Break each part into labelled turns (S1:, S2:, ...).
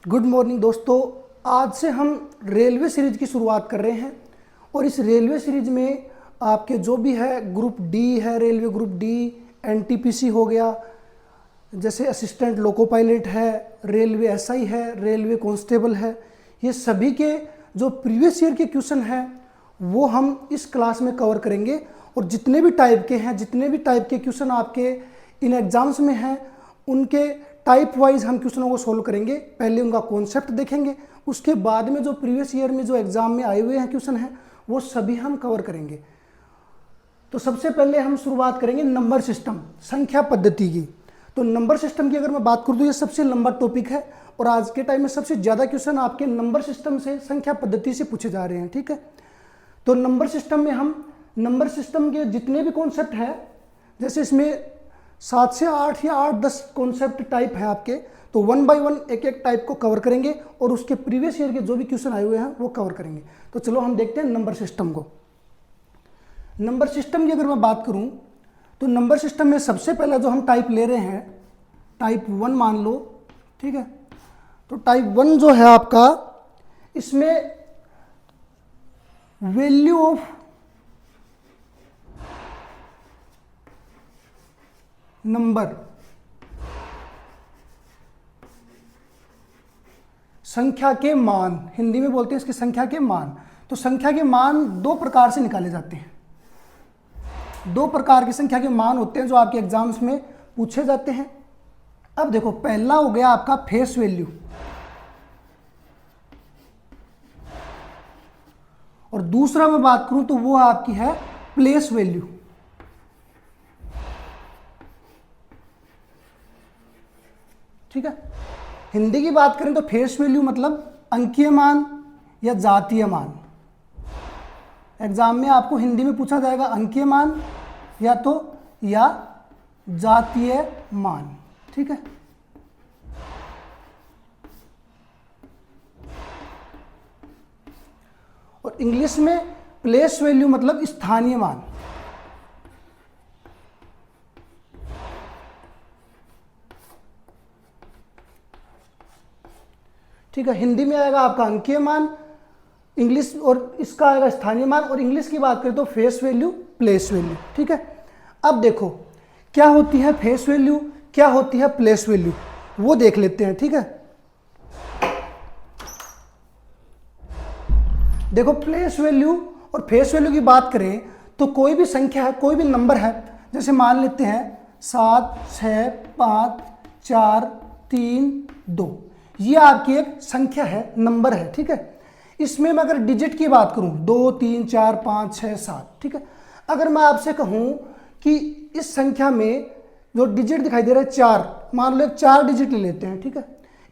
S1: Good morning दोस्तों। आज से हम रेलवे सीरीज की शुरुआत कर रहे हैं और इस रेलवे सीरीज में आपके जो भी है ग्रुप डी है, रेलवे ग्रुप डी, एनटीपीसी हो गया, जैसे असिस्टेंट लोको पायलट है, रेलवे एसआई है, रेलवे कांस्टेबल है, ये सभी के जो प्रीवियस ईयर के क्वेश्चन हैं वो हम इस क्लास में कवर करेंगे। और जितने भी टाइप के क्वेश्चन आपके इन एग्जाम्स में हैं उनके टाइप वाइज हम क्वेश्चनों को सोल्व करेंगे। पहले उनका कॉन्सेप्ट देखेंगे, उसके बाद में जो प्रीवियस ईयर में जो एग्जाम में आए हुए हैं क्वेश्चन हैं वो सभी हम कवर करेंगे। तो सबसे पहले हम शुरुआत करेंगे नंबर सिस्टम, संख्या पद्धति की। तो नंबर सिस्टम की अगर मैं बात करूँ तो ये सबसे लंबा टॉपिक है और आज के टाइम में सबसे ज़्यादा क्वेश्चन आपके नंबर सिस्टम से, संख्या पद्धति से पूछे जा रहे हैं। ठीक है, तो नंबर सिस्टम में हम नंबर सिस्टम के जितने भी कॉन्सेप्ट हैं, जैसे इसमें 7 से 8 या 8-10 कॉन्सेप्ट टाइप है आपके, तो 1 बाय 1 एक एक टाइप को कवर करेंगे और उसके प्रीवियस ईयर के जो भी क्वेश्चन आए हुए हैं वो कवर करेंगे। तो चलो हम देखते हैं नंबर सिस्टम को। नंबर सिस्टम की अगर मैं बात करूं तो नंबर सिस्टम में सबसे पहला जो हम टाइप ले रहे हैं, टाइप 1 मान लो। ठीक है, तो टाइप 1 जो है आपका, इसमें वैल्यू ऑफ नंबर, संख्या के मान, हिंदी में बोलते हैं इसकी संख्या के मान। तो संख्या के मान दो प्रकार से निकाले जाते हैं। दो प्रकार की संख्या के मान होते हैं जो आपके एग्जाम्स में पूछे जाते हैं। अब देखो, पहला हो गया आपका फेस वैल्यू और दूसरा मैं बात करूं तो वो आपकी है प्लेस वैल्यू। ठीक है, हिंदी की बात करें तो फेस वैल्यू मतलब अंकीय मान या जातीय मान। एग्जाम में आपको हिंदी में पूछा जाएगा अंकीय मान या जातीय मान। ठीक है, और इंग्लिश में प्लेस वैल्यू मतलब स्थानीय मान। ठीक है, हिंदी में आएगा आपका अंकीय मान, इंग्लिश और इसका आएगा स्थानीय मान, और इंग्लिश की बात करें तो फेस वैल्यू, प्लेस वैल्यू। ठीक है, अब देखो क्या होती है फेस वैल्यू, क्या होती है प्लेस वैल्यू, वो देख लेते हैं। ठीक है, देखो प्लेस वैल्यू और फेस वैल्यू की बात करें तो कोई भी संख्या है, कोई भी नंबर है, जैसे मान लेते हैं 7, 6, 5, 4, 3, 2, ये आपकी एक संख्या है, नंबर है। ठीक है, इसमें मैं अगर डिजिट की बात करूं 2, 3, 4, 5, 6, 7। ठीक है, अगर मैं आपसे कहूं कि इस संख्या में जो डिजिट दिखाई दे रहा है 4, मान लो 4 डिजिट ले लेते हैं। ठीक है,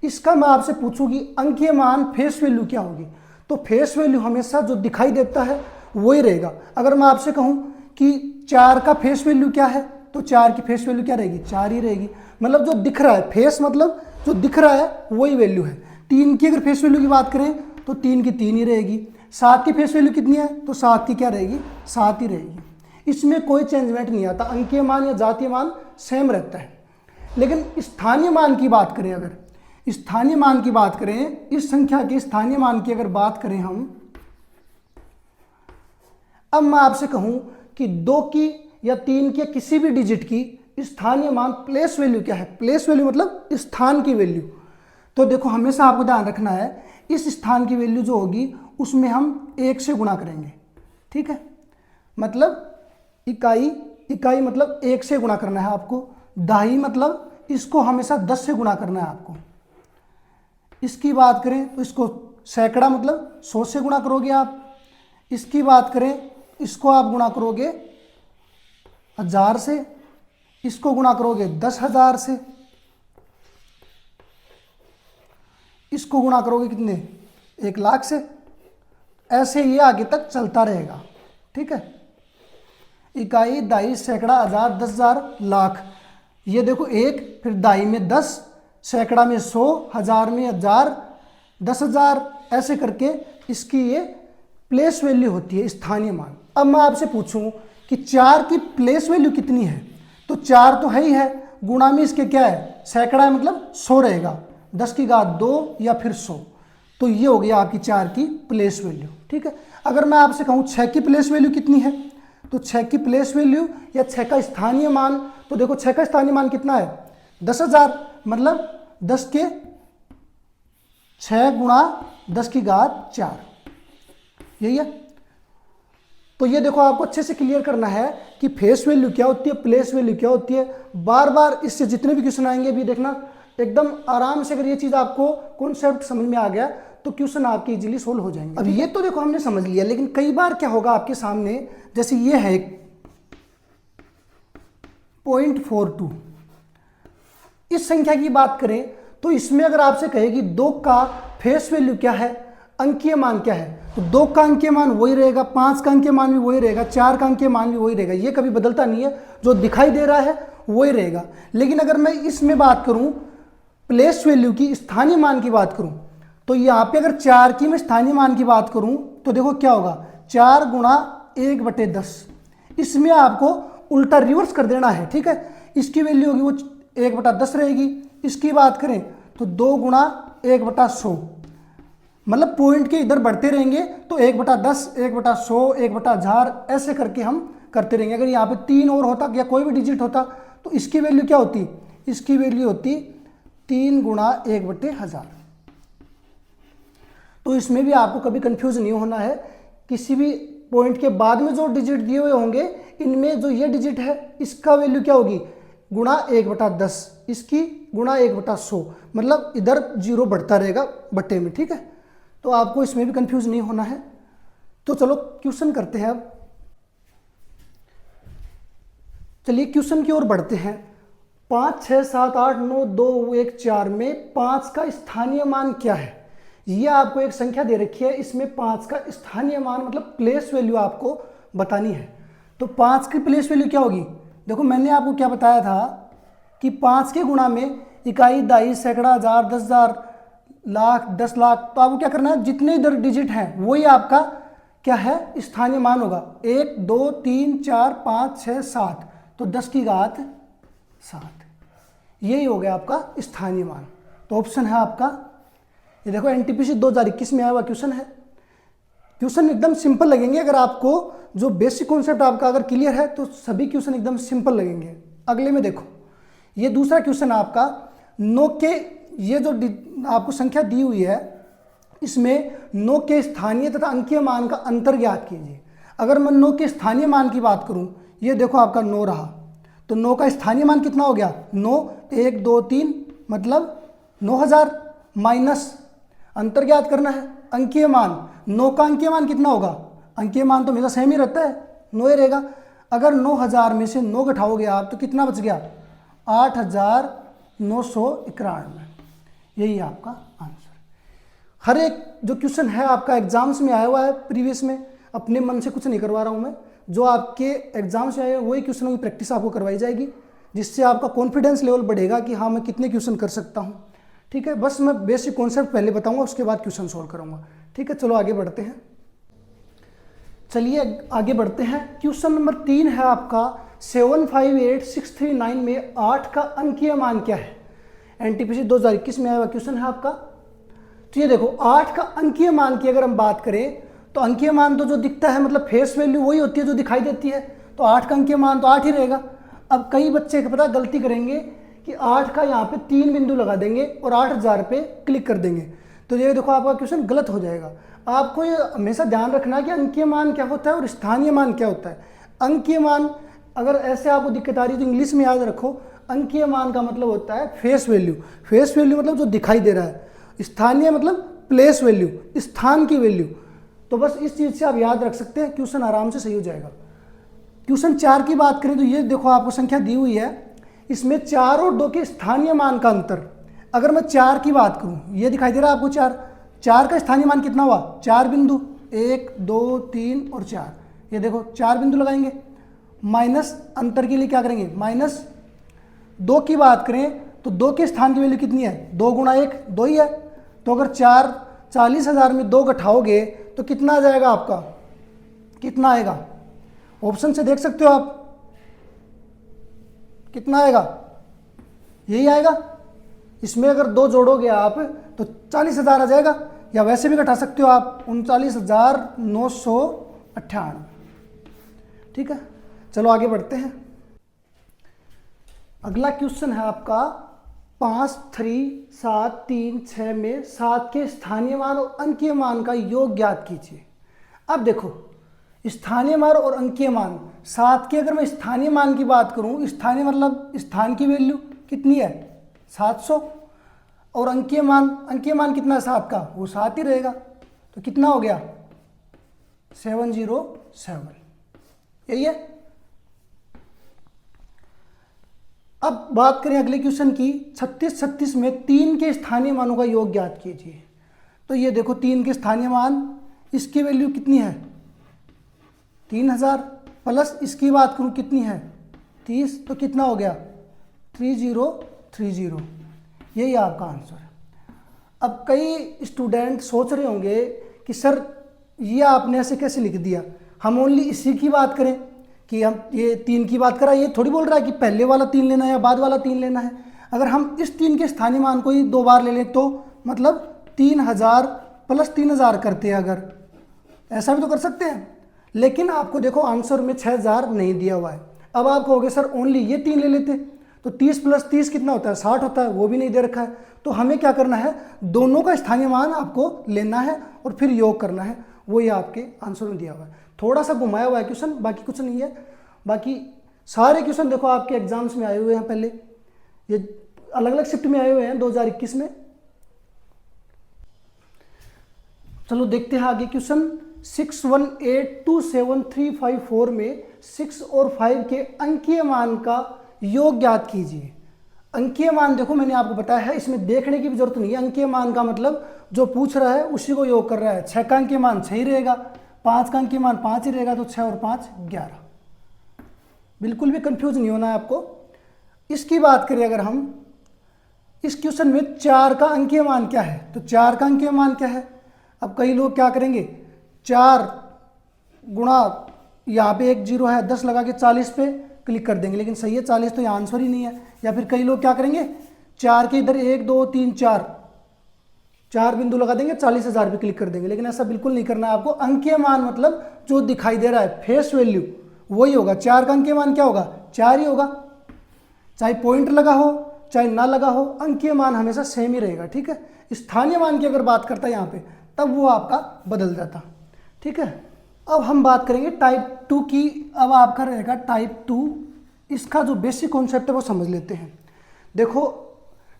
S1: इसका मैं आपसे पूछूं कि अंकीय मान फेस वैल्यू क्या होगी, तो फेस वैल्यू हमेशा जो दिखाई देता है वही रहेगा। अगर मैं आपसे कहूं कि 4 का फेस वैल्यू क्या है, तो 4 की फेस वैल्यू क्या रहेगी, 4 ही रहेगी। मतलब जो दिख रहा है, फेस मतलब जो दिख रहा है वही वैल्यू है। 3 की अगर फेस वैल्यू की बात करें तो 3 की 3 ही रहेगी। 7 की फेस वैल्यू कितनी है, तो 7 की क्या रहेगी, 7 ही रहेगी। इसमें कोई चेंजमेंट नहीं आता, अंकीय मान या जातीय मान सेम रहता है। लेकिन स्थानीय मान की बात करें, अगर स्थानीय मान की बात करें, इस संख्या के स्थानीय मान की अगर बात करें हम, अब मैं आपसे कहूं कि 2 की या 3 की या किसी भी डिजिट की स्थानीय मान, प्लेस वैल्यू क्या है, प्लेस वैल्यू मतलब स्थान की वैल्यू। तो देखो हमेशा आपको ध्यान रखना है, इस स्थान की वैल्यू जो होगी उसमें हम 1 से गुणा करेंगे। ठीक है, मतलब इकाई मतलब 1 से गुणा करना है आपको। दहाई मतलब इसको हमेशा 10 से गुणा करना है आपको। इसकी बात करें तो इसको सैकड़ा मतलब 100 से गुणा करोगे आप। इसकी बात करें, इसको आप गुणा करोगे 1000 से, इसको गुणा करोगे 10,000 से, इसको गुणा करोगे कितने, 1,00,000 से। ऐसे ये आगे तक चलता रहेगा। ठीक है, इकाई, दहाई, सैकड़ा, 1000, 10,000, लाख। ये देखो 1, फिर दहाई में 10, सैकड़ा में 100, 1000 में 1000, 10,000, ऐसे करके इसकी ये प्लेस वैल्यू होती है, स्थानीय मान। अब मैं आपसे पूछूं कि 4 की प्लेस वैल्यू कितनी है, तो 4 तो है ही है, गुणा में इसके क्या है, सैकड़ा है मतलब 100 रहेगा। 10 की घात 2 या फिर 100। तो ये हो गया आपकी 4 की प्लेस वैल्यू। ठीक है, अगर मैं आपसे कहूँ 6 की प्लेस वैल्यू कितनी है, तो 6 की प्लेस वैल्यू या 6 का स्थानीय मान, तो देखो 6 का स्थानीय मान कितना है 10,000, मतलब 10 के 6 गुणा 10 की घात 4, यही है। तो ये देखो आपको अच्छे से क्लियर करना है कि फेस वैल्यू क्या होती है, प्लेस वैल्यू क्या होती है। बार बार इससे जितने भी क्वेश्चन आएंगे भी देखना एकदम आराम से, अगर ये चीज़ आपको कॉन्सेप्ट समझ में आ गया तो क्वेश्चन आपके इजीली सोल्व हो जाएंगे। अब ये तो देखो हमने समझ लिया, लेकिन कई बार क्या होगा आपके सामने, जैसे ये है 0.42, इस संख्या की बात करें तो इसमें अगर आपसे कहे कि 2 का फेस वैल्यू क्या है, अंकीय मान क्या है, तो 2 का अंकीय मान वही रहेगा, 5 का अंकीय मान भी वही रहेगा, 4 का अंकीय मान भी वही रहेगा, ये कभी बदलता नहीं है, जो दिखाई दे रहा है वही रहेगा। लेकिन अगर मैं इसमें बात करूं प्लेस वैल्यू की, स्थानीय मान की बात करूं, तो यहाँ पे अगर 4 की मैं स्थानीय मान की बात करूं तो देखो क्या होगा, 4 गुणा 1/10, इसमें आपको उल्टा रिवर्स कर देना है। ठीक है, इसकी वैल्यू होगी वो 1/10 रहेगी। इसकी बात करें तो 2 गुणा 1/100, मतलब पॉइंट के इधर बढ़ते रहेंगे तो 1/10, 1/100, 1/1000 ऐसे करके हम करते रहेंगे। अगर यहाँ पे 3 और होता या कोई भी डिजिट होता तो इसकी वैल्यू क्या होती, इसकी वैल्यू होती 3 गुणा 1/1000। तो इसमें भी आपको कभी कंफ्यूज नहीं होना है, किसी भी पॉइंट के बाद में जो डिजिट दिए हुए होंगे इनमें जो ये डिजिट है इसका वैल्यू क्या होगी, गुणा 1/10, इसकी गुणा 1/100, मतलब इधर 0 बढ़ता रहेगा बट्टे में। ठीक है, तो आपको इसमें भी कंफ्यूज नहीं होना है। तो चलो क्वेश्चन करते हैं अब। चलिए क्वेश्चन की ओर बढ़ते हैं। 5, 6, 7, 8, 9, 2, 1, 4 में 5 का स्थानीय मान क्या है। ये आपको एक संख्या दे रखी है, इसमें 5 का स्थानीय मान मतलब प्लेस वैल्यू आपको बतानी है। तो 5 की प्लेस वैल्यू क्या होगी, देखो मैंने आपको क्या बताया था कि 5 के गुणा में इकाई, दहाई, सैकड़ा, हजार, 10,000, लाख, 10 लाख। तो आपको क्या करना है, जितने इधर डिजिट हैं वही आपका क्या है स्थानीय मान होगा। 1, 2, 3, 4, 5, 6, 7, तो 10 की घात 7, यही हो गया आपका स्थानीय मान। तो ऑप्शन है आपका ये, देखो एनटीपीसी 2021 में आया हुआ क्वेश्चन है। क्वेश्चन एकदम सिंपल लगेंगे, अगर आपको जो बेसिक कॉन्सेप्ट आपका अगर क्लियर है तो सभी क्वेश्चन एकदम सिंपल लगेंगे। अगले में देखो, ये दूसरा क्वेश्चन आपका 9 के, ये जो आपको संख्या दी हुई है इसमें 9 के स्थानीय तथा अंकीय मान का अंतर ज्ञात कीजिए। अगर मैं 9 के स्थानीय मान की बात करूं, ये देखो आपका 9 रहा, तो 9 का स्थानीय मान कितना हो गया, 9, 1, 2, 3, मतलब 9000, माइनस अंतर ज्ञात करना है अंकीय मान। 9 का अंकीय मान कितना होगा, अंकीय मान तो हमेशा सेम ही रहता है, 9 ही रहेगा। अगर 9000 में से 9 घटाओगे आप तो कितना बच गया, 8991, यही आपका आंसर। हर एक जो क्वेश्चन है आपका एग्जाम्स में आया हुआ है प्रीवियस में, अपने मन से कुछ नहीं करवा रहा हूँ मैं, जो आपके एग्जाम्स में आए वही क्वेश्चनों की प्रैक्टिस आपको करवाई जाएगी, जिससे आपका कॉन्फिडेंस लेवल बढ़ेगा कि हाँ मैं कितने क्वेश्चन कर सकता हूँ। ठीक है, बस मैं बेसिक कॉन्सेप्ट पहले बताऊंगा, उसके बाद क्वेश्चन सॉल्व करूंगा। ठीक है, चलो आगे बढ़ते हैं। चलिए आगे बढ़ते हैं। क्वेश्चन नंबर 3 है आपका 758639 में 8 का अंकीय मान क्या है। एनटीपीसी 2021 में आया हुआ क्वेश्चन है आपका। तो ये देखो 8 का अंकीय मान की अगर हम बात करें तो अंकीय मान तो जो दिखता है मतलब फेस वैल्यू वही होती है जो दिखाई देती है, तो 8 का अंकीय मान तो 8 ही रहेगा। अब कई बच्चे पता गलती करेंगे कि 8 का यहाँ पे 3 बिंदु लगा देंगे और 8000 पे क्लिक कर देंगे, तो ये देखो आपका क्वेश्चन गलत हो जाएगा। आपको ये हमेशा ध्यान रखना है कि अंकीय मान क्या होता है और स्थानीय मान क्या होता है। अंकीय मान अगर ऐसे आपको दिक्कत आ रही है तो इंग्लिश में याद रखो, अंकीय मान का मतलब होता है फेस वैल्यू। फेस वैल्यू मतलब जो दिखाई दे रहा है, स्थानीय मतलब प्लेस वैल्यू, स्थान की वैल्यू। तो बस इस चीज़ से आप याद रख सकते हैं, क्वेश्चन आराम से सही हो जाएगा। क्वेश्चन 4 की बात करें तो ये देखो आपको संख्या दी हुई है, इसमें 4 और 2 के स्थानीय मान का अंतर। अगर मैं 4 की बात करूं, ये दिखाई दे रहा है आपको 4 का स्थानीय मान कितना हुआ, 4 बिंदु, 1, 2, 3 और 4, ये देखो 4 बिंदु लगाएंगे। माइनस अंतर के लिए क्या करेंगे, माइनस 2 की बात करें तो 2 के स्थान की वैल्यू कितनी है, 2 गुणा 1 2 ही है। तो अगर 40,000 में 2 घटाओगे तो कितना आ जाएगा आपका, कितना आएगा, ऑप्शन से देख सकते हो आप, कितना आएगा, यही आएगा। इसमें अगर 2 जोड़ोगे आप तो 40,000 आ जाएगा, या वैसे भी घटा सकते हो आप 39,998। ठीक है, चलो आगे बढ़ते हैं। अगला क्वेश्चन है आपका 5, 3, 7, 3, 6 में 7 के स्थानीय मान और अंकीय मान का योग ज्ञात कीजिए। अब देखो, स्थानीय मान और अंकीय मान, 7 के अगर मैं स्थानीय मान की बात करूं, स्थानीय मतलब स्थान की वैल्यू कितनी है 700, और अंकीय मान कितना है 7 का, वो 7 ही रहेगा, तो कितना हो गया 707, यही है। अब बात करें अगले क्वेश्चन की, 36, 36 में 3 के स्थानीय मानों का योग ज्ञात कीजिए। तो ये देखो 3 के स्थानीय मान, इसकी वैल्यू कितनी है 3000, प्लस इसकी बात करूं कितनी है 30, तो कितना हो गया 3030, यही आपका आंसर है। अब कई स्टूडेंट सोच रहे होंगे कि सर ये आपने ऐसे कैसे लिख दिया, हम ओनली इसी की बात करें कि हम ये 3 की बात करा, ये थोड़ी बोल रहा है कि पहले वाला 3 लेना है या बाद वाला 3 लेना है। अगर हम इस 3 के स्थानीय मान को ही 2 बार ले लें तो मतलब 3000 प्लस 3000 करते हैं, अगर ऐसा भी तो कर सकते हैं, लेकिन आपको देखो आंसर में 6000 नहीं दिया हुआ है। अब आप कहोगे सर ओनली ये 3 ले लेते, तो 30 प्लस 30 कितना होता है 60 होता है, वो भी नहीं दे रखा है। तो हमें क्या करना है, दोनों का स्थानीय मान आपको लेना है और फिर योग करना है, वो ये आपके आंसर में दिया हुआ है। थोड़ा सा घुमाया हुआ है क्वेश्चन, बाकी कुछ नहीं है। बाकी सारे क्वेश्चन देखो आपके एग्जाम्स में आए हुए हैं, पहले ये अलग अलग शिफ्ट में आए हुए हैं 2021 में। चलो देखते हैं आगे क्वेश्चन 61827354 में 6 और 5 के अंकीय मान का योग ज्ञात कीजिए। अंकीय मान देखो मैंने आपको बताया है, इसमें देखने की भी जरूरत नहीं है। अंकीय मान का मतलब जो पूछ रहा है उसी को योग कर रहा है। 6 का अंकीय मान 6 ही रहेगा, 5 का अंकीय मान 5 ही रहेगा, तो 6 और 5 11। बिल्कुल भी कंफ्यूज नहीं होना है आपको। इसकी बात करें अगर हम, इस क्वेश्चन में 4 का अंकीय मान क्या है, तो 4 का अंकीय मान क्या है। अब कई लोग क्या करेंगे, 4 गुणा यहाँ पे 1 0 है, 10 लगा के 40 पे क्लिक कर देंगे, लेकिन सही है 40 तो यहाँ आंसर ही नहीं है। या फिर कई लोग क्या करेंगे, 4 के इधर 1 2 3 4 बिंदु लगा देंगे, 40,000 पे क्लिक कर देंगे, लेकिन ऐसा बिल्कुल नहीं करना है आपको। अंकीय मान मतलब जो दिखाई दे रहा है फेस वैल्यू वही होगा। 4 का अंकीय मान क्या होगा 4 ही होगा, चाहे पॉइंट लगा हो चाहे ना लगा हो, अंकीय मान हमेशा सेम ही रहेगा। ठीक है, स्थानीय मान की अगर बात करता है यहाँ पे, तब वो आपका बदल जाता। ठीक है, अब हम बात करेंगे टाइप 2 की। अब आपका रहेगा टाइप 2, इसका जो बेसिक कॉन्सेप्ट है वो समझ लेते हैं। देखो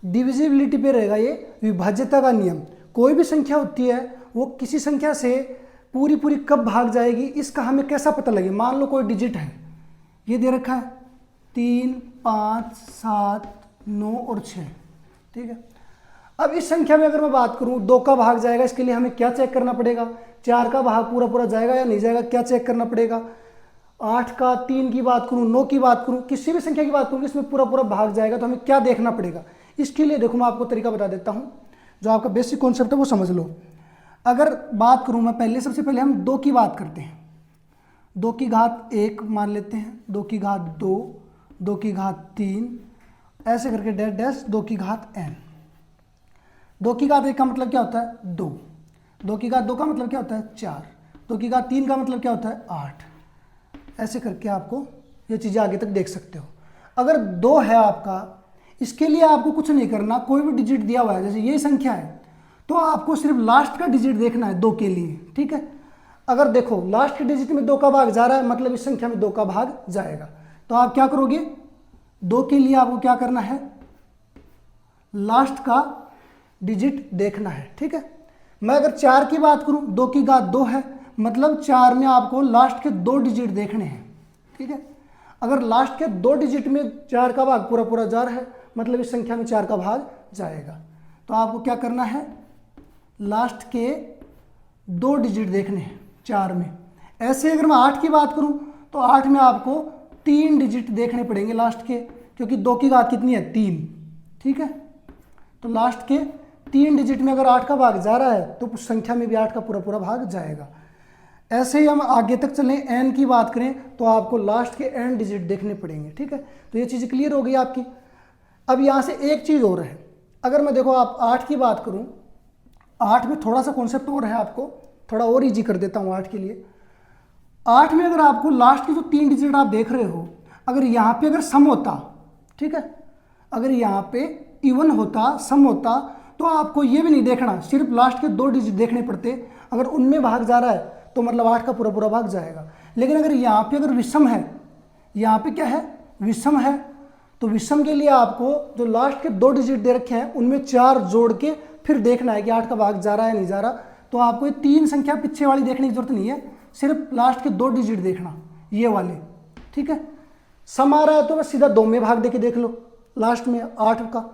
S1: डिविजिबिलिटी पे रहेगा ये विभाज्यता का नियम। कोई भी संख्या होती है वो किसी संख्या से पूरी पूरी कब भाग जाएगी, इसका हमें कैसा पता लगे। मान लो कोई डिजिट है, ये दे रखा है 3 5 7 9 और 6। ठीक है, अब इस संख्या में अगर मैं बात करूं 2 का भाग जाएगा, इसके लिए हमें क्या चेक करना पड़ेगा। 4 का भाग पूरा पूरा जाएगा या नहीं जाएगा, क्या चेक करना पड़ेगा। 8 का 3 की बात करूं, 9 की बात करूं, किसी भी संख्या की बात करूं इसमें पूरा पूरा भाग जाएगा, तो हमें क्या देखना पड़ेगा। इसके लिए देखो मैं आपको तरीका बता देता हूं, जो आपका बेसिक कॉन्सेप्ट है वो समझ लो। अगर बात करूं मैं पहले, सबसे पहले हम 2 की बात करते हैं। 2 की घात 1 मान लेते हैं, 2 की घात 2, 2 की घात 3, ऐसे करके डैश डैश 2 की घात n। 2 की घात 1 का मतलब क्या होता है 2, 2 की घात 2 का मतलब क्या होता है 4, 2 की घात 3 का मतलब क्या होता है 8। ऐसे करके आपको ये चीज़ें आगे तक देख सकते हो। अगर 2 है आपका, इसके लिए आपको कुछ नहीं करना, कोई भी डिजिट दिया हुआ है, जैसे ये संख्या है तो आपको सिर्फ लास्ट का डिजिट देखना है 2 के लिए। ठीक है, अगर देखो लास्ट के डिजिट में 2 का भाग जा रहा है, मतलब इस संख्या में 2 का भाग जाएगा, तो आप क्या करोगे 2 के लिए आपको क्या करना है, लास्ट का डिजिट देखना है। ठीक है, मैं अगर 4 की बात करूं, 2 की घात 2 है, मतलब 4 में आपको लास्ट के 2 डिजिट देखने हैं। ठीक है, अगर लास्ट के 2 डिजिट में 4 का भाग पूरा पूरा जा रहा है, मतलब इस संख्या में 4 का भाग जाएगा, तो आपको क्या करना है, लास्ट के 2 डिजिट देखने हैं 4 में। ऐसे अगर मैं 8 की बात करूं तो 8 में आपको 3 डिजिट देखने पड़ेंगे लास्ट के, क्योंकि 2 की घात कितनी है 3। ठीक है, तो लास्ट के 3 डिजिट में अगर 8 का भाग जा रहा है तो उस संख्या में भी 8 का पूरा पूरा भाग जाएगा। ऐसे ही हम आगे तक चलें, n की बात करें तो आपको लास्ट के n डिजिट देखने पड़ेंगे। ठीक है, तो ये चीज़ क्लियर हो गई आपकी। अब यहाँ से एक चीज़ और है, अगर मैं देखो आप 8 की बात करूं, 8 में थोड़ा सा कॉन्सेप्ट और है, आपको थोड़ा और इजी कर देता हूं 8 के लिए। 8 में अगर आपको लास्ट की जो 3 डिजिट आप देख रहे हो, अगर यहाँ पे अगर सम होता, ठीक है, अगर यहाँ पे इवन होता, सम होता, तो आपको ये भी नहीं देखना, सिर्फ लास्ट के 2 डिजिट देखने पड़ते। अगर उनमें भाग जा रहा है तो मतलब 8 का पूरा पूरा भाग जाएगा। लेकिन अगर यहाँ पे अगर विषम है, यहाँ पे क्या है, विषम है, तो विषम के लिए आपको जो लास्ट के 2 डिजिट दे रखे हैं उनमें 4 जोड़ के फिर देखना है कि 8 का भाग जा रहा है नहीं जा रहा। तो आपको ये 3 संख्या पीछे वाली देखने की जरूरत नहीं है, सिर्फ लास्ट के 2 डिजिट देखना, ये वाले, ठीक है। सम आ रहा है तो बस सीधा 2 में भाग देके देख लो लास्ट में 8 का।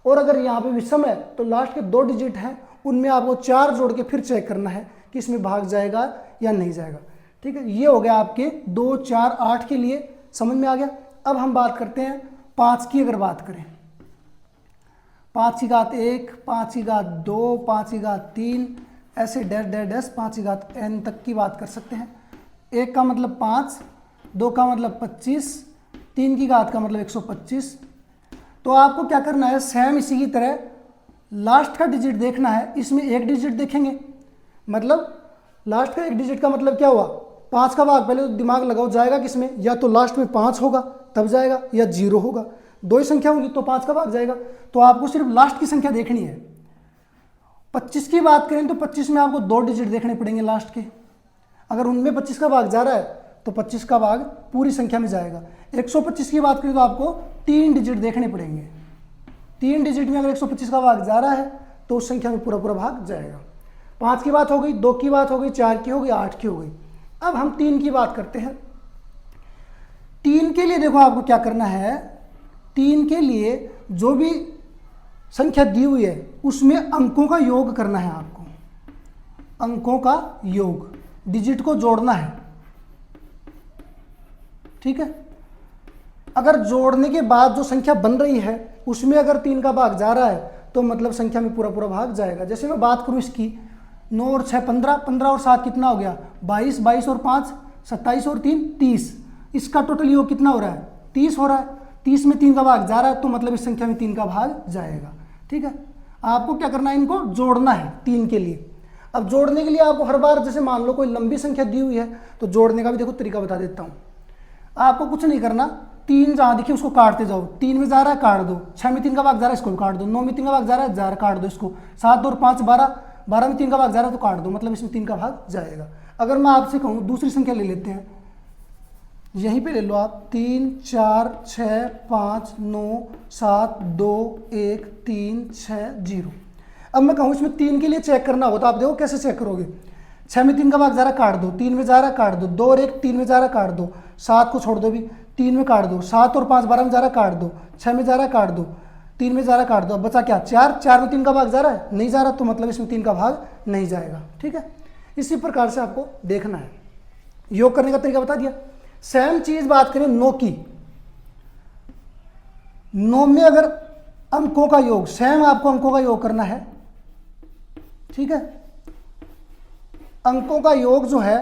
S1: और अगर यहाँ पे विषम है तो लास्ट के 2 डिजिट हैं, उनमें आपको 4 जोड़ के फिर चेक करना है कि इसमें भाग जाएगा या नहीं जाएगा, ठीक है। ये हो गया आपके 2, 4, 8 के लिए, समझ में आ गया। अब हम बात करते हैं 5 की। अगर बात करें 5 की घात 1, 5 की घात 2, 5 की घात 3, ऐसे डैश डैश डैश 5 की घात n तक की बात कर सकते हैं। 1 का मतलब 5, 2 का मतलब 25, 3 की घात का मतलब 125। तो आपको क्या करना है, सेम इसी की तरह लास्ट का डिजिट देखना है। इसमें 1 डिजिट देखेंगे, मतलब लास्ट का 1 डिजिट का मतलब क्या हुआ, 5 का भाग, पहले तो दिमाग लगाओ जाएगा किसमें, या तो लास्ट में 5 होगा तब जाएगा, या 0 होगा। 2 ही संख्या होगी तो 5 का भाग जाएगा। तो आपको सिर्फ लास्ट की संख्या देखनी है। 25 की बात करें तो 25 में आपको 2 डिजिट देखने पड़ेंगे लास्ट के। अगर उनमें 25 का भाग जा रहा है तो 25 का भाग पूरी संख्या में जाएगा। 125 की बात करें तो आपको 3 डिजिट देखने पड़ेंगे। 3 डिजिट में अगर 125 का भाग जा रहा है तो उस संख्या में पूरा पूरा भाग जाएगा। 5 की बात हो गई, 2 की बात हो गई, 4 की हो गई, 8 की हो गई। अब हम 3 की बात करते हैं। 3 के लिए देखो आपको क्या करना है, 3 के लिए जो भी संख्या दी हुई है उसमें अंकों का योग करना है आपको। अंकों का योग, डिजिट को जोड़ना है, ठीक है। अगर जोड़ने के बाद जो संख्या बन रही है उसमें अगर 3 का भाग जा रहा है तो मतलब संख्या में पूरा पूरा भाग जाएगा। जैसे मैं बात करूं इसकी, 9 और 6 15, 15 और 7 कितना हो गया 22, 22 और 5 27 और 3 30। इसका टोटल योग कितना हो रहा है 30 हो रहा है। 30 में 3 का भाग जा रहा है तो मतलब इस संख्या में 3 का भाग जाएगा, ठीक है। आपको क्या करना है, इनको जोड़ना है 3 के लिए। अब जोड़ने के लिए आपको हर बार, जैसे मान लो कोई लंबी संख्या दी हुई है तो जोड़ने का भी देखो तरीका बता देता हूँ। आपको कुछ नहीं करना, 3 जहाँ देखिए उसको काटते जाओ। 3 में जा रहा है काट दो, 6 में 3 का भाग जा रहा है इसको भी काट दो, 9 में 3 का भाग जा रहा है जा रहा काट दो इसको, 7 और 5 12, 12 में 3 का भाग जा रहा है तो काट दो, मतलब इसमें 3 का भाग जाएगा। अगर मैं आपसे कहूँ दूसरी संख्या ले लेते हैं, यहीं पे ले लो आप, 3 4 6 5 9 7 2 1 3 6 0। अब मैं कहूँ इसमें 3 के लिए चेक करना हो तो आप देखो कैसे चेक करोगे। 6 में 3 का भाग जा रहा काट दो, 3 में जा रहा काट दो, 2 और 1 3 में जा रहा काट दो, 7 को छोड़ दो भी, 3 में काट दो, 7 और 5 12 में जा रहा काट दो, 6 में जा रहा काट दो, 3 में जा रहा काट दो। अब बचा क्या 4, 4 में 3 का भाग जा रहा है नहीं जा रहा, तो मतलब इसमें 3 का भाग नहीं जाएगा, ठीक है। इसी प्रकार से आपको देखना है। योग करने का तरीका बता दिया। सेम चीज बात करें 9 की। 9 में अगर अंकों का योग, सेम आपको अंकों का योग करना है, ठीक है। अंकों का योग जो है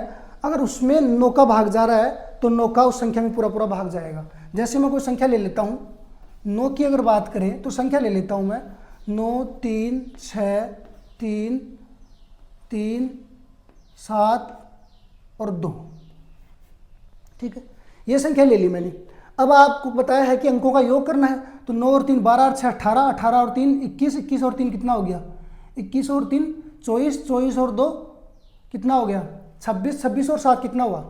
S1: अगर उसमें 9 का भाग जा रहा है तो 9 का उस संख्या में पूरा पूरा भाग जाएगा। जैसे मैं कोई संख्या ले लेता हूं, 9 की अगर बात करें तो संख्या ले लेता हूं मैं 9 3 6 3 3 7 और 2, ठीक है। ये संख्या ले ली मैंने। अब आपको बताया है कि अंकों का योग करना है, तो 9 और 3 12 और 6 18, 18 और 3 21, 21 और 3 कितना हो गया 21 और 3 24, 24 और 2 कितना हो गया 26, 26 और 7 कितना हुआ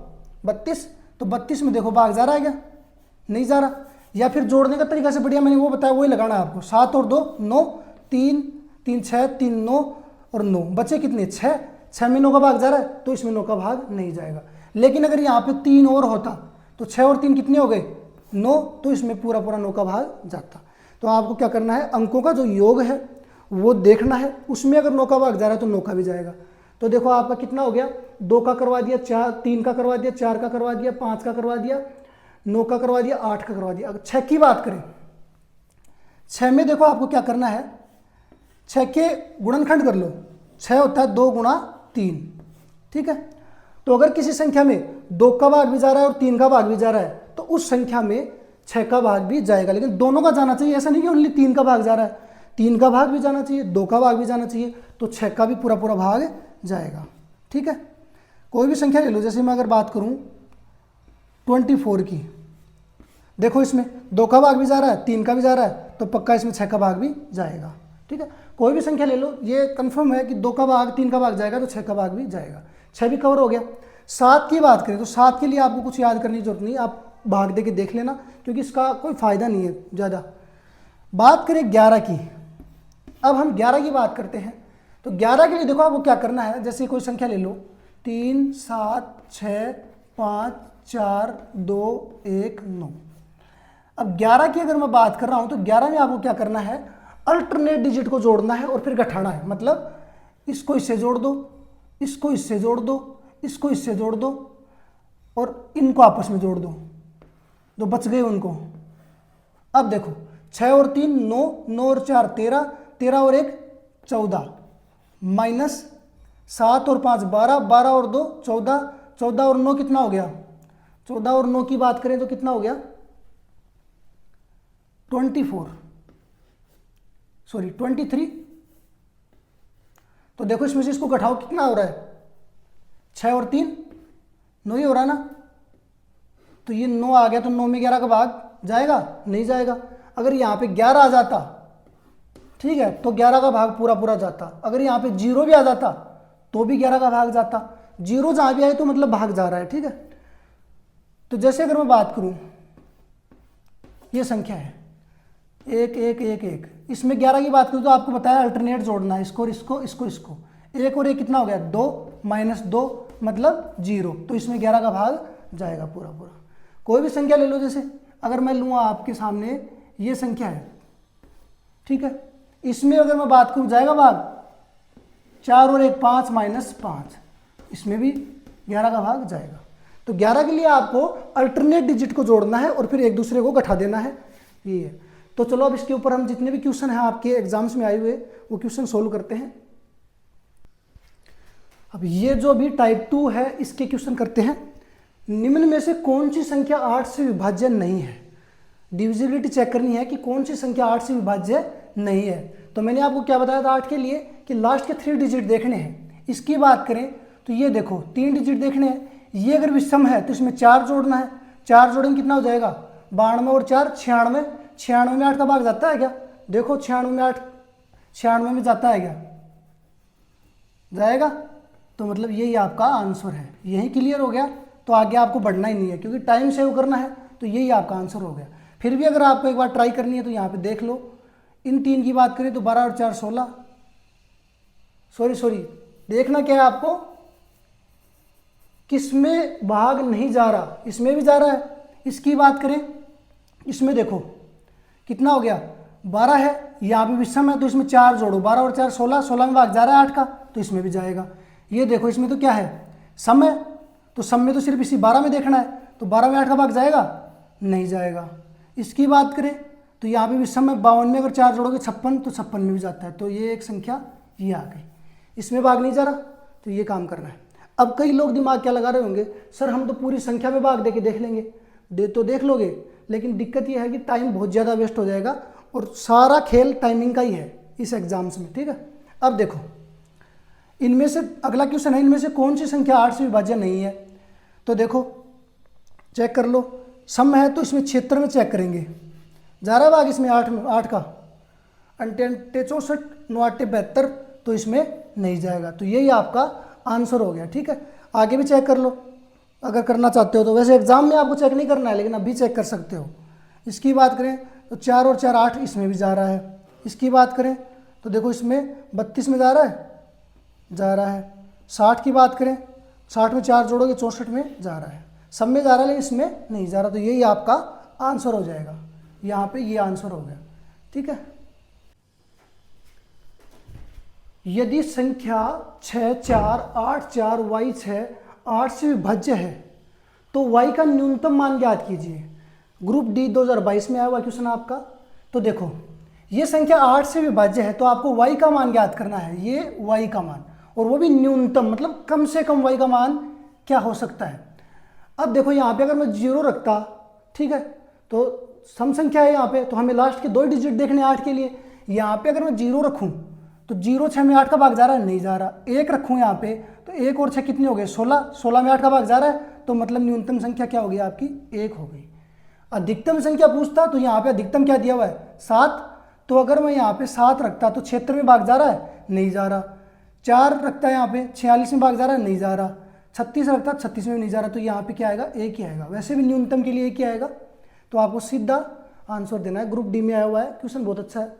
S1: 32। तो 32 में देखो भाग जा रहा है क्या, नहीं जा रहा। या फिर जोड़ने का तरीका से बढ़िया मैंने वो बताया, वही लगाना है आपको। 7 और 2 9, 3 3 6 3 9 और 9 बचे कितने 6, 6 में 9 का भाग जा रहा है तो इसमें 9 का भाग नहीं जाएगा। लेकिन अगर यहाँ पे 3 और होता तो 6 और 3 कितने हो गए 9, तो इसमें पूरा पूरा 9 का भाग जाता। तो आपको क्या करना है, अंकों का जो योग है वो देखना है, उसमें अगर 9 का भाग जा रहा है तो 9 का भी जाएगा। तो देखो आपका कितना हो गया, 2 का करवा दिया, 3 का करवा दिया, 4 का करवा दिया, 5 का करवा दिया, 9 का करवा दिया, 8 का करवा दिया। अगर 6 की बात करें, 6 में देखो आपको क्या करना है, 6 के गुणनखंड कर लो। 6 होता है 2 गुणा 3, ठीक है। तो अगर किसी संख्या में 2 का भाग भी जा रहा है और 3 का भाग भी जा रहा है तो उस संख्या में 6 का भाग भी जाएगा। लेकिन दोनों का जाना चाहिए, ऐसा नहीं कि ओनली 3 का भाग जा रहा है। 3 का भाग भी जाना चाहिए, 2 का भाग भी जाना चाहिए, तो 6 का भी पूरा पूरा भाग जाएगा। ठीक है, कोई भी संख्या ले लो, जैसे मैं अगर बात करूं 24 की, देखो इसमें 2 का भाग भी जा रहा है, 3 का भी जा रहा है, तो पक्का इसमें 6 का भाग भी जाएगा। ठीक है, कोई भी संख्या ले लो, ये कंफर्म है कि 2 का भाग 3 का भाग जाएगा, तो 6 का भाग भी जाएगा। 6 भी कवर हो गया। 7 की बात करें तो 7 के लिए आपको कुछ याद करने की जरूरत नहीं, आप भाग दे के देख लेना, क्योंकि इसका कोई फ़ायदा नहीं है ज़्यादा। बात करें 11 की, अब हम 11 की बात करते हैं। तो 11 के लिए देखो आपको क्या करना है, जैसे कोई संख्या ले लो 3 7 6 5 4 2 1 9। अब 11 की अगर मैं बात कर रहा हूं तो 11 में आपको क्या करना है, अल्टरनेट डिजिट को जोड़ना है और फिर घटाना है। मतलब इसको इससे जोड़ दो, इसको इससे जोड़ दो, इसको इससे जोड़ दो और इनको आपस में जोड़ दो, जो बच गए उनको। अब देखो 6 और 3 9, 9 और 4 13, 13 और 1 14, माइनस 7 और 5 12, 12 और 2 14, 14 और 9 कितना हो गया, 14 और 9 की बात करें तो कितना हो गया 24, सॉरी 23। तो देखो इसमें से इसको घटाओ, कितना हो रहा है, 6 और 3 9 ही हो रहा है ना। तो ये 9 आ गया, तो 9 में 11 का भाग जाएगा, नहीं जाएगा। अगर यहाँ पे 11 आ जाता, ठीक है, तो 11 का भाग पूरा पूरा जाता। अगर यहाँ पे 0 भी आ जाता तो भी 11 का भाग जाता। 0 जहाँ भी आए तो मतलब भाग जा रहा है। ठीक है, तो जैसे अगर मैं बात करूँ, ये संख्या है 1 1 1 1, इसमें 11 की बात करूँ तो आपको बताया अल्टरनेट जोड़ना है, इसको और इसको, इसको इसको, 1 और 1 कितना हो गया 2, माइनस 2 मतलब 0, तो इसमें 11 का भाग जाएगा पूरा पूरा। कोई भी संख्या ले लो, जैसे अगर मैं लूँगा आपके सामने ये संख्या है, ठीक है, इसमें अगर मैं बात करूँ जाएगा भाग 4 और 1 5 माइनस 5, इसमें भी 11 का भाग जाएगा। तो 11 के लिए आपको अल्टरनेट डिजिट को जोड़ना है और फिर एक दूसरे को घटा देना है, ये है। तो चलो अब इसके ऊपर हम जितने भी क्वेश्चन हैं आपके एग्जाम्स में आए हुए वो क्वेश्चन सोल्व करते हैं। अब ये जो भी टाइप 2 है इसके क्वेश्चन करते हैं। निम्न में से कौन सी संख्या 8 से विभाज्य नहीं है। डिविजिबिलिटी चेक करनी है कि कौन सी संख्या 8 से विभाज्य नहीं है। तो मैंने आपको क्या बताया था 8 के लिए कि लास्ट के 3 डिजिट देखने हैं। इसकी बात करें तो ये देखो 3 डिजिट देखने हैं, ये अगर विषम है तो इसमें 4 जोड़ना है, 4 जोड़ेंगे कितना हो जाएगा 92 और 4 96, 96 में 8 का भाग जाता है क्या, देखो 96 में 8 96 में जाता है क्या, जाएगा। तो मतलब यही आपका आंसर है। यही क्लियर हो गया, तो आगे आपको बढ़ना ही नहीं है क्योंकि टाइम सेव करना है। तो यही आपका आंसर हो गया। फिर भी अगर आपको एक बार ट्राई करनी है तो यहाँ पे देख लो। इन 3 की बात करें तो 12 और 4 16, सॉरी देखना क्या है आपको, किसमें भाग नहीं जा रहा, इसमें भी जा रहा है। इसकी बात करें, इसमें देखो कितना हो गया 12 है, यहाँ पे विषम है तो इसमें 4 जोड़ो, 12 और 4 16, 16 में भाग जा रहा है 8 का, तो इसमें भी जाएगा। ये देखो इसमें तो क्या है सम है, तो सम में तो सिर्फ इसी 12 में देखना है, तो 12 में 8 का भाग जाएगा, नहीं जाएगा। इसकी बात करें तो यहाँ पे विषम में 52 में अगर 4 जोड़ोगे 56, तो 56 में भी जाता है। तो ये एक संख्या ये आ गई, इसमें भाग नहीं जा रहा, तो ये काम करना है। अब कई लोग दिमाग क्या लगा रहे होंगे, सर हम तो पूरी संख्या में भाग दे के देख लेंगे, तो देख लोगे, लेकिन दिक्कत ये है कि टाइम बहुत ज़्यादा वेस्ट हो जाएगा और सारा खेल टाइमिंग का ही है इस एग्जाम्स में। ठीक है, अब देखो इनमें से अगला क्वेश्चन है, इनमें से कौन सी संख्या 8 से विभाज्य नहीं है। तो देखो चेक कर लो, सम है तो इसमें क्षेत्र में चेक करेंगे, जा रहा भाग इसमें 8 का, 64 9 72, तो इसमें नहीं जाएगा। तो यही आपका आंसर हो गया। ठीक है, आगे भी चेक कर लो अगर करना चाहते हो तो। वैसे एग्जाम में आपको चेक नहीं करना है, लेकिन अभी चेक कर सकते हो। इसकी बात करें तो 4 और 4 8, इसमें भी जा रहा है। इसकी बात करें तो देखो इसमें 32 में जा रहा है। 60 की बात करें, 60 में 4 जोड़ोगे 64 में जा रहा है। सब में जा रहा है लेकिन इसमें नहीं जा रहा, तो यही आपका आंसर हो जाएगा। यहाँ पे ये आंसर हो गया। ठीक है, यदि संख्या 6 4 8 4 y 6 8 से विभाज्य है तो y का न्यूनतम मान ज्ञात कीजिए। ग्रुप डी 2022 में आया हुआ क्वेश्चन आपका। तो देखो ये संख्या 8 से विभाज्य है तो आपको y का मान ज्ञात करना है, ये y का मान, और वो भी न्यूनतम, मतलब कम से कम y का मान क्या हो सकता है। अब देखो यहाँ पे अगर मैं 0 रखता, ठीक है, तो सम संख्या है यहाँ पे, तो हमें लास्ट के 2 डिजिट देखने 8 के लिए। यहाँ पे अगर मैं 0 रखूँ तो 0 6 में 8 का भाग जा रहा है, नहीं जा रहा। 1 रखूँ यहाँ पे तो 1 और 6 कितने हो गए, 16, 16 में 8 का भाग जा रहा है, तो मतलब न्यूनतम संख्या क्या हो गई आपकी, 1 हो गई। अधिकतम संख्या पूछता तो यहाँ पे अधिकतम क्या दिया हुआ है, 7, तो अगर मैं यहाँ पे 7 रखता तो 76 में भाग जा रहा है, नहीं जा रहा। 4 रखता है यहाँ पे 46 में भाग जा रहा है, नहीं जा रहा। 36 रखता 36 में नहीं जा रहा, तो यहाँ पे क्या आएगा, 1 ही आएगा। वैसे भी न्यूनतम के लिए 1 ही आएगा, तो आपको सीधा आंसर देना है। ग्रुप डी में आया हुआ है, क्वेश्चन बहुत अच्छा है।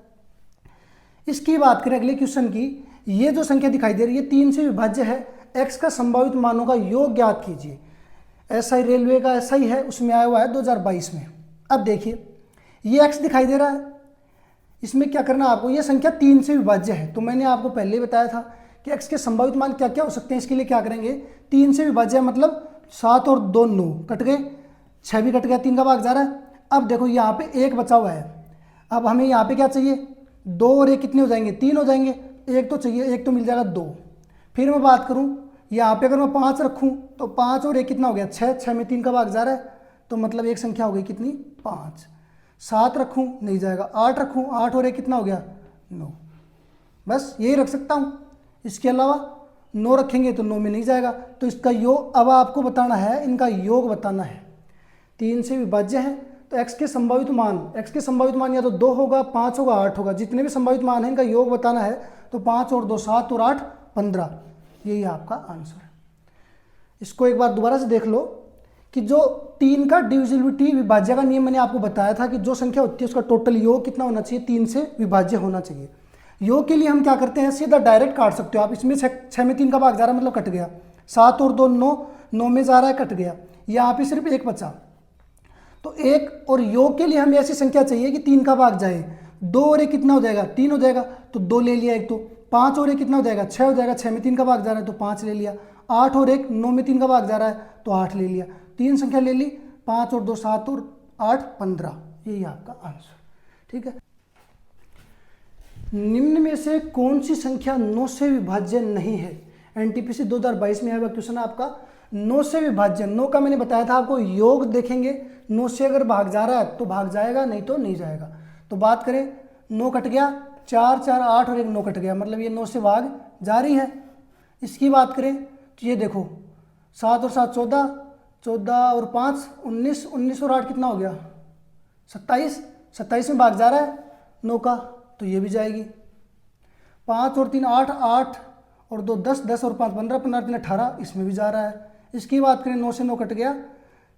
S1: इसकी बात करें अगले क्वेश्चन की, ये जो संख्या दिखाई दे रही है 3 से विभाज्य है, x का संभावित मानों का योग ज्ञात कीजिए। ऐसा ही रेलवे का ऐसा ही है, उसमें आया हुआ है 2022 में। अब देखिए ये x दिखाई दे रहा है, इसमें क्या करना है आपको, ये संख्या 3 से विभाज्य है, तो मैंने आपको पहले ही बताया था कि x के संभावित मान क्या क्या हो सकते हैं। इसके लिए क्या करेंगे, 3 से विभाज्य मतलब 7 और 2 9 कट गए, 6 भी कट गया, 3 का भाग जा रहा है। अब देखो यहाँ पे 1 बचा हुआ है, अब हमें यहाँ पे क्या चाहिए, 2 और 1 कितने हो जाएंगे, 3 हो जाएंगे। 1 तो चाहिए, 1 तो मिल जाएगा 2। फिर मैं बात करूँ यहाँ पे अगर मैं 5 रखूँ तो 5 और 1 कितना हो गया, 6, 6 में 3 का भाग जा रहा है, तो मतलब एक संख्या हो गई कितनी, 5। 7 रखूँ नहीं जाएगा, 8 रखूँ, 8 और 1 कितना हो गया, 9। बस यही रख सकता हूँ, इसके अलावा 9 रखेंगे तो 9 में नहीं जाएगा। तो इसका योग अब आपको बताना है, इनका योग बताना है। 3 से विभाज्य है तो x के संभावित मान या तो 2 होगा, 5 होगा, 8 होगा, जितने भी संभावित मान हैं इनका योग बताना है। तो 5 और 2 7 और 8 15, यही आपका आंसर है। इसको एक बार दोबारा से देख लो कि जो 3 का डिविजिबिलिटी विभाज्य का नियम मैंने आपको बताया था कि जो संख्या होती है उसका टोटल योग कितना होना चाहिए, 3 से विभाज्य होना चाहिए। योग के लिए हम क्या करते हैं, सीधा डायरेक्ट काट सकते हो आप। इसमें 6 में 3 का भाग जा रहा है मतलब कट गया, 7 और 2 9, 9 में जा रहा है, कट गया। यहाँ पे सिर्फ 1 बचा, तो 1 और योग के लिए हमें ऐसी संख्या चाहिए कि 3 का भाग जाए। 2 और 1 कितना हो जाएगा, 3 हो जाएगा, तो 2 ले लिया एक। तो 5 और 1 कितना हो जाएगा, 6 हो जाएगा, 6 में 3 का भाग जा रहा है तो 5 ले लिया। 8 और 1 9 में 3 का भाग जा रहा है तो 8 ले लिया। 3 संख्या ले ली, 5 और 2 7 और 8 15, यही आपका आंसर। ठीक है। निम्न में से कौन सी संख्या 9 से विभाज्य नहीं है। एनटीपीसी 2022 में आया हुआ क्वेश्चन है आपका, 9 से विभाज्य। 9 का मैंने बताया था आपको, योग देखेंगे, 9 से अगर भाग जा रहा है तो भाग जाएगा, नहीं तो नहीं जाएगा। तो बात करें, 9 कट गया, 4 4 8 और 1 9 कट गया, मतलब ये 9 से भाग जा रही है। इसकी बात करें तो ये देखो 7 और 7 14, 14 और 5 19, 19 और 8 कितना हो गया, 27, 27 में भाग जा रहा है 9 का, तो ये भी जाएगी। 5 और 3 8, 8 और 2 10, 10 और 5 15, 15 3 18, इसमें भी जा रहा है। इसकी बात करें, 9 से 9 कट गया,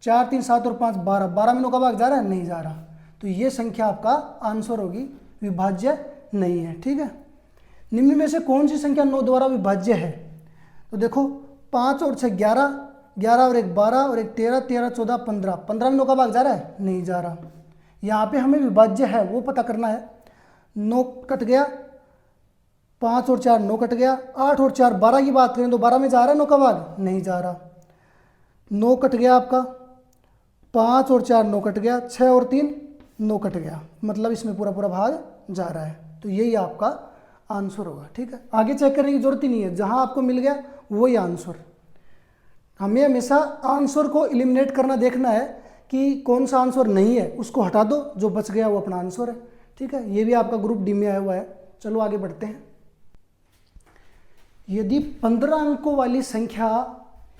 S1: 4 3 7 और 5 12, 12 में 9 का भाग जा रहा है, नहीं जा रहा। तो ये संख्या आपका आंसर होगी, विभाज्य नहीं है। ठीक है। निम्न में से कौन सी संख्या 9 द्वारा विभाज्य है। तो देखो 5 और 6 11, 11 और 1 12 और 1 13, 13 14 15, 15 में 9 का भाग जा रहा है, नहीं जा रहा। यहाँ पे हमें विभाज्य है वो पता करना है। 9 कट गया, 5 और 4 9 कट गया, 8 और 4 12 की बात करें तो 12 में जा रहा है 9 का भाग, नहीं जा रहा। 9 कट गया आपका, 5 और 4 9 कट गया, 6 और 3 9 कट गया, मतलब इसमें पूरा पूरा भाग जा रहा है। तो यही आपका आंसर होगा। ठीक है। आगे चेक करने की जरूरत ही नहीं है, जहां आपको मिल गया वही आंसर। हमें हमेशा आंसर को एलिमिनेट करना देखना है कि कौन सा आंसर नहीं है, उसको हटा दो, जो बच गया वो अपना आंसर है। ठीक है। ये भी आपका ग्रुप डी में आया हुआ है। चलो आगे बढ़ते हैं। यदि 15 अंकों वाली संख्या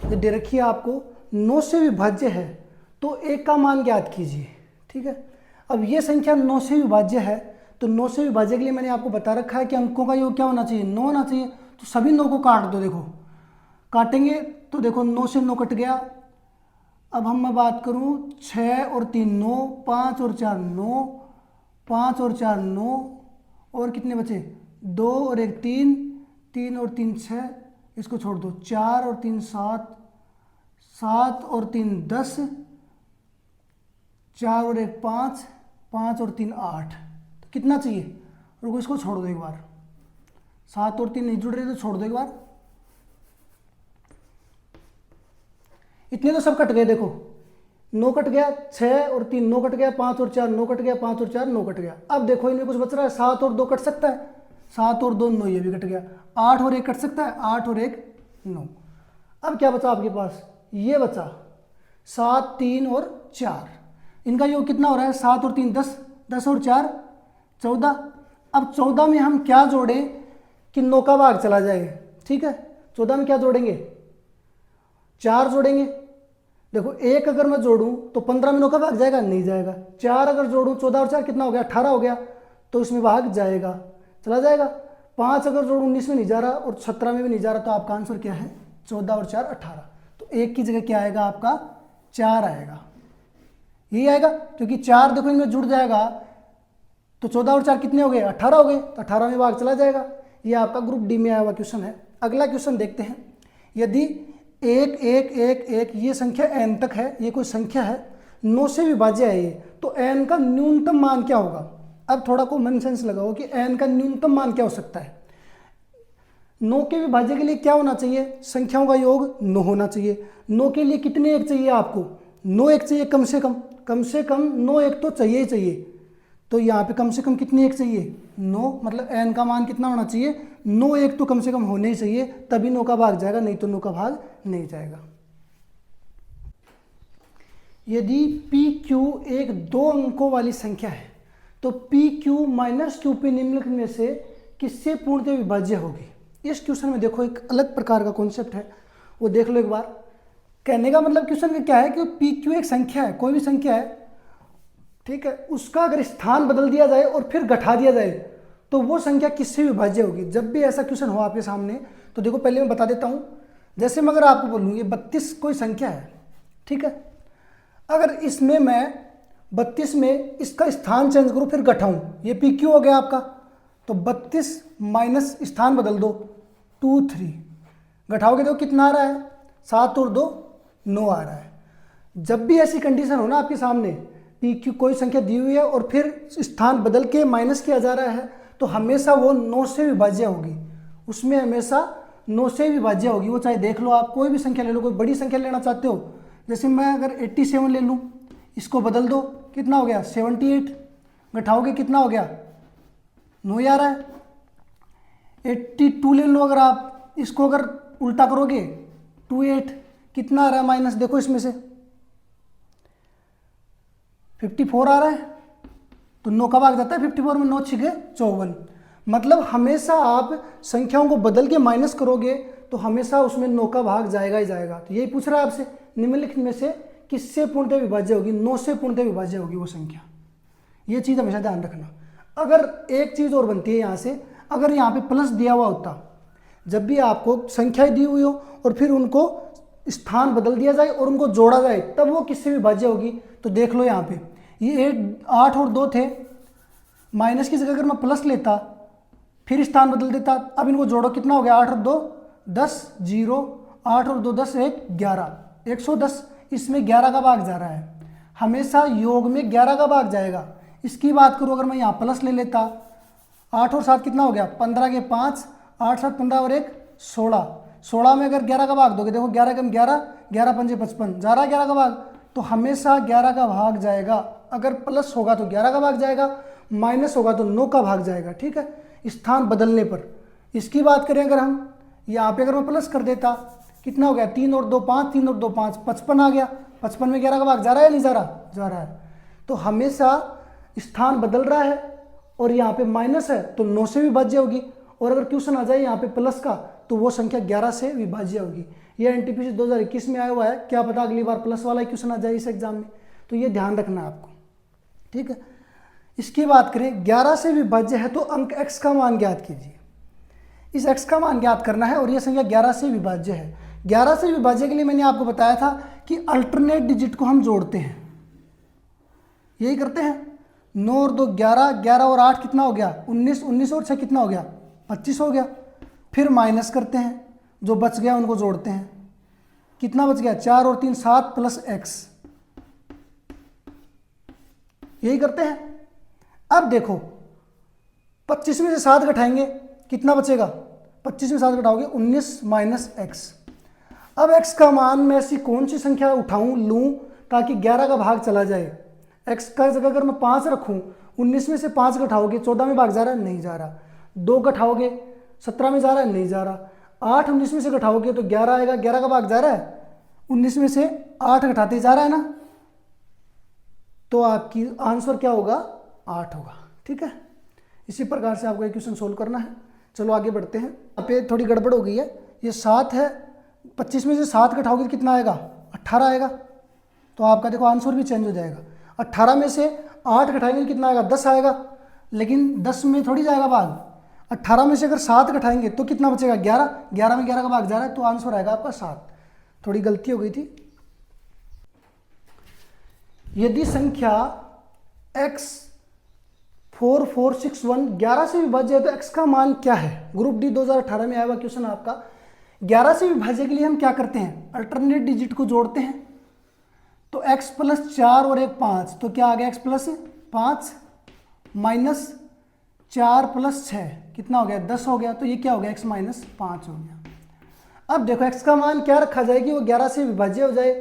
S1: दे रखी है आपको, 9 से विभाज्य है, तो 1 का मान ज्ञात कीजिए। ठीक है। अब ये संख्या 9 से विभाज्य है, तो 9 से विभाज्य के लिए मैंने आपको बता रखा है कि अंकों का योग क्या होना चाहिए, 9 होना चाहिए। तो सभी 9 को काट दो। देखो काटेंगे तो देखो 9 से 9 कट गया। अब हम मैं बात करूं, 6 और 3 9, 5 और 4 9, 5 और 4 9, और कितने बचे, 2 और 1 3, 3 और 3 6, इसको छोड़ दो, 4 और 3 7, 7 और 3 10, 4 और 1 5, 5 और 3 8, तो कितना चाहिए, रुको इसको छोड़ दो एक बार, 7 और 3 नहीं जुड़ रहे तो छोड़ दो एक बार, इतने तो सब कट गए। देखो 9 कट गया, 6 और 3 9 कट गया, 5 और 4 9 कट गया, 5 और 4 9 कट गया। अब देखो इनमें कुछ बच रहा है, 7 और 2 कट सकता है, 7 और 2 9, ये भी कट गया। 8 और 1 कट सकता है, 8 और 1 9। अब क्या बचा आपके पास, ये बचा 7 3 और 4, इनका योग कितना हो रहा है, 7 और 3 10, 10 और 4 14, अब 14 में हम क्या जोड़ें कि 9 का भाग चला जाए, ठीक है। 14 में क्या जोड़ेंगे, 4 जोड़ेंगे। देखो 1 अगर मैं जोड़ूं तो 15 में 9 का भाग जाएगा, नहीं जाएगा। 4 अगर जोड़ूं, 14 और 4 कितना हो गया, 18 हो गया, तो इसमें भाग जाएगा, चला जाएगा। 5 अगर जोड़ूं 19 में नहीं जा रहा और 17 में भी नहीं जा रहा, तो आपका आंसर क्या है, 14 और 4 18। तो 1 की जगह क्या आएगा आपका, 4 आएगा, यही आएगा, क्योंकि 4 देखो इनमें जुड़ जाएगा, तो 14 और 4 कितने हो गए, 18 हो गए, तो 18 में भाग चला जाएगा। ये आपका ग्रुप डी में आया हुआ क्वेश्चन है। अगला क्वेश्चन देखते हैं। यदि 1 1 1 1 ये संख्या n तक है, ये कोई संख्या है, 9 से विभाज्य है ये, तो n का न्यूनतम मान क्या होगा। अब थोड़ा कॉमन सेंस लगाओ कि n का न्यूनतम मान क्या हो सकता है। 9 के विभाज्य के लिए क्या होना चाहिए, संख्याओं का योग 9 होना चाहिए। 9 के लिए कितने एक चाहिए आपको, 9 एक चाहिए कम से कम 9 एक तो चाहिए ही चाहिए। तो यहाँ पे कम से कम कितनी एक चाहिए, 9, मतलब n का मान कितना होना चाहिए, 9 एक तो कम से कम होने ही चाहिए, तभी 9 का भाग जाएगा, नहीं तो 9 का भाग नहीं जाएगा। यदि पी क्यू एक 2 अंकों वाली संख्या है, तो P Q minus Q P निम्नलिखित में से किससे पूर्णतः विभाज्य होगी। इस क्वेश्चन में देखो एक अलग प्रकार का कॉन्सेप्ट है, वो देख लो एक बार। कहने का मतलब क्वेश्चन का क्या है कि पी क्यू एक संख्या है, कोई भी संख्या है, ठीक है, उसका अगर स्थान बदल दिया जाए और फिर घटा दिया जाए तो वो संख्या किससे विभाज्य होगी। जब भी ऐसा क्वेश्चन हो आपके सामने तो देखो पहले मैं बता देता हूं। जैसे मैं अगर आपको बोलूँ ये 32 कोई संख्या है, ठीक है, अगर इसमें मैं 32 में इसका स्थान चेंज करूँ फिर घटाऊँ, ये पी क्यू हो गया आपका, तो 32 माइनस स्थान बदल दो 2 3, घटाओगे तो कितना आ रहा है, 7 और 2 9 आ रहा है। जब भी ऐसी कंडीशन हो ना आपके सामने, पी क्यू कोई संख्या दी हुई है और फिर स्थान बदल के माइनस किया जा रहा है, तो हमेशा वो 9 से विभाज्य होगी, उसमें हमेशा 9 से विभाज्य होगी। वो चाहे देख लो आप कोई भी संख्या ले लो, कोई बड़ी संख्या लेना चाहते हो, जैसे मैं अगर 87 ले लूँ, इसको बदल दो, कितना हो गया 78, घटाओगे कितना हो गया 9 आ रहा है। 82 ले लो, अगर आप इसको अगर उल्टा करोगे 28, कितना आ रहा है माइनस, देखो इसमें से 54 आ रहा है, तो 9 का भाग जाता है 54 में, 9 6 54। मतलब हमेशा आप संख्याओं को बदल के माइनस करोगे तो हमेशा उसमें 9 का भाग जाएगा ही जाएगा। तो यही पूछ रहा है आपसे, निम्नलिखित में से किससे पूर्णतः विभाज्य होगी, 9 से पूर्णतः विभाज्य होगी वो संख्या। ये चीज़ हमेशा ध्यान रखना। अगर एक चीज़ और बनती है यहाँ से, अगर यहाँ पे प्लस दिया हुआ होता, जब भी आपको संख्याएं दी हुई हो और फिर उनको स्थान बदल दिया जाए और उनको जोड़ा जाए, तब वो किससे विभाज्य होगी। तो देख लो यहाँ पे ये 8 और 2 थे, माइनस की जगह अगर मैं प्लस लेता फिर स्थान बदल देता, अब इनको जोड़ो कितना हो गया, 8 और 2 10 0, 8 और 2 10 1 11, 110। इसमें 11 का भाग जा रहा है, हमेशा योग में 11 का भाग जाएगा। इसकी बात करूँ अगर मैं यहाँ प्लस ले लेता, 8 और 7 कितना हो गया 15 के 5, 8 7 15 और 1 16, 16 में अगर 11 का भाग दोगे, देखो 11 कम 11, 11 पंजे 55, जा रहा है 11 का भाग, तो हमेशा 11 का भाग जाएगा। अगर प्लस होगा तो 11 का भाग जाएगा, माइनस होगा तो 9 का भाग जाएगा, ठीक है, स्थान बदलने पर। इसकी बात करें अगर हम यहाँ पे अगर मैं प्लस कर देता, कितना हो गया 3 और 2 5, 3 और 2 5 55 आ गया, 55 में 11 का भाग जा रहा है नहीं जा रहा, जा रहा है। तो हमेशा स्थान बदल रहा है और यहाँ पे माइनस है तो 9 से विभाज्य होगी, और अगर क्वेश्चन आ जाए यहाँ पे प्लस का तो वो संख्या 11 से विभाज्य होगी। ये एनटीपीसी 2021 में आया हुआ है, क्या पता अगली बार प्लस वाला क्वेश्चन आ जाए इस एग्जाम में, तो ये ध्यान रखना है आपको, ठीक है। इसकी बात करें 11 से विभाज्य है तो अंक x का मान ज्ञात कीजिए। इस x का मान ज्ञात करना है और यह संख्या 11 से विभाज्य है। 11 से विभाज्य के लिए मैंने आपको बताया था कि अल्टरनेट डिजिट को हम जोड़ते हैं, यही करते हैं। 9 और 2 11, 11 और 8 कितना हो गया 19, 19 और 6 कितना हो गया 25 हो गया। फिर माइनस करते हैं, जो बच गया उनको जोड़ते हैं, कितना बच गया 4 और 3 7 प्लस x, यही करते हैं। अब देखो 25 में से 7 घटाएंगे कितना बचेगा, 25 में 7 घटाओगे 19 माइनस x। अब x का मान मैं ऐसी कौन सी संख्या उठाऊं लूं ताकि 11 का भाग चला जाए। x का जगह अगर मैं 5 रखूं, 19 में से 5 घटाओगे 14 में भाग जा रहा है नहीं जा रहा, 2 घटाओगे 17 में जा रहा है नहीं जा रहा, 8 19 में से घटाओगे तो 11 आएगा, 11 का भाग जा रहा है, 19 में से 8 घटाते जा रहा है ना, तो आपकी आंसर क्या होगा 8 होगा, ठीक है। इसी प्रकार से आपको ये क्वेश्चन सोल्व करना है। चलो आगे बढ़ते हैं। यहाँ पे थोड़ी गड़बड़ हो गई है। ये 7 है, 25 में से 7 घटाओगे तो कितना आएगा? 18 आएगा। तो आपका देखो आंसर भी चेंज हो जाएगा। 18 में से 8 घटाएंगे कितना आएगा? 10 आएगा। लेकिन 10 में थोड़ी जाएगा भाग। 18 में से अगर 7 घटाएंगे तो कितना बचेगा? 11। 11 में 11 का भाग जा रहा है, तो आंसर आएगा आपका 7। थोड़ी गलती हो गई थी। यदि संख्या x 4461 11 से विभाज्य है तो x का मान क्या है? ग्रुप डी 2018 में आया हुआ क्वेश्चन आपका। 11 से विभाज्य के लिए हम क्या करते हैं? अल्टरनेट डिजिट को जोड़ते हैं। तो x प्लस 4 और 1 5, तो क्या आ गया? x प्लस 5 माइनस 4 प्लस 6 कितना हो गया? 10 हो गया। तो ये क्या हो गया? x माइनस 5 हो गया। अब देखो x का मान क्या रखा जाए कि वो 11 से विभाज्य हो जाए।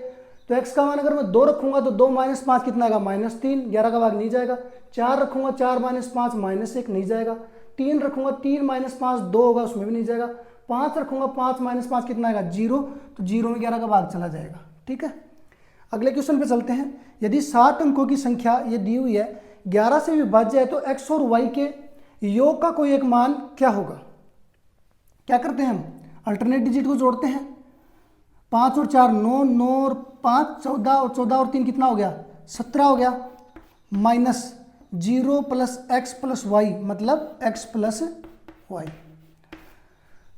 S1: तो x का मान अगर मैं 2 रखूंगा तो 2 माइनस 5 कितना आएगा? -3। 11 का भाग नहीं जाएगा। 4 रखूंगा, 4 माइनस 5 -1 नहीं जाएगा। 3 रखूंगा, 3 माइनस 5 2 होगा, उसमें भी नहीं जाएगा। 5 रखूंगा, 5 माइनस 5 कितना आएगा? 0। तो 0 में 11 का भाग चला जाएगा। ठीक है, अगले क्वेश्चन पे चलते हैं। यदि 7 अंकों की संख्या ये दी हुई है, 11 से विभाज्य है, तो x और y के योग का कोई एक मान क्या होगा? क्या करते हैं हम? अल्टरनेट डिजिट को जोड़ते हैं। 5 और 4 9, 9 और 5 14, और 14 और 3 कितना हो गया? 17 हो गया। Minus 0 plus X plus Y, मतलब x प्लस वाई।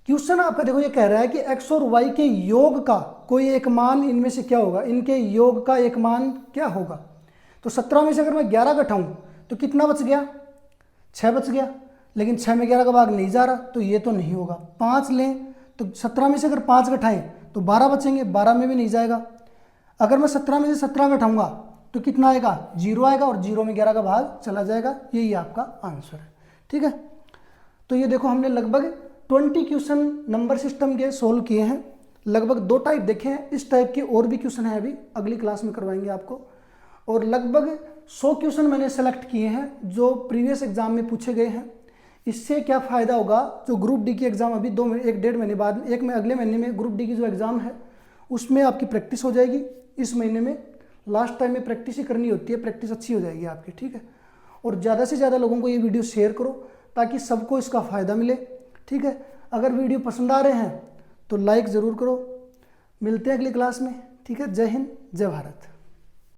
S1: क्वेश्चन आपका देखो ये कह रहा है कि x और y के योग का कोई एक मान इनमें से क्या होगा? इनके योग का एक मान क्या होगा? तो 17 में से अगर मैं 11 घटाऊं तो कितना बच गया? 6 बच गया। लेकिन 6 में 11 का भाग नहीं जा रहा, तो ये तो नहीं होगा। 5 लें तो 17 में से अगर 5 घटाएं तो 12 बचेंगे, 12 में भी नहीं जाएगा। अगर मैं 17 में से 17 घटाऊंगा तो कितना आएगा? 0 आएगा, और 0 में 11 का भाग चला जाएगा। यही आपका आंसर है। ठीक है, तो ये देखो हमने लगभग 20 क्वेश्चन नंबर सिस्टम के सोल्व किए हैं। लगभग 2 टाइप देखे हैं। इस टाइप के और भी क्वेश्चन हैं, अभी अगली क्लास में करवाएंगे आपको। और लगभग 100 क्वेश्चन मैंने सेलेक्ट किए हैं जो प्रीवियस एग्जाम में पूछे गए हैं। इससे क्या फ़ायदा होगा? जो ग्रुप डी की एग्ज़ाम अभी 1-1.5 महीने बाद, अगले महीने में ग्रुप डी की जो एग्ज़ाम है उसमें आपकी प्रैक्टिस हो जाएगी। इस महीने में लास्ट टाइम में प्रैक्टिस ही करनी होती है, प्रैक्टिस अच्छी हो जाएगी आपकी। ठीक है, और ज़्यादा से ज़्यादा लोगों को ये वीडियो शेयर करो ताकि सबको इसका फ़ायदा मिले। ठीक है, अगर वीडियो पसंद आ रहे हैं तो लाइक ज़रूर करो। मिलते हैं अगली क्लास में। ठीक है, जय हिंद, जय भारत।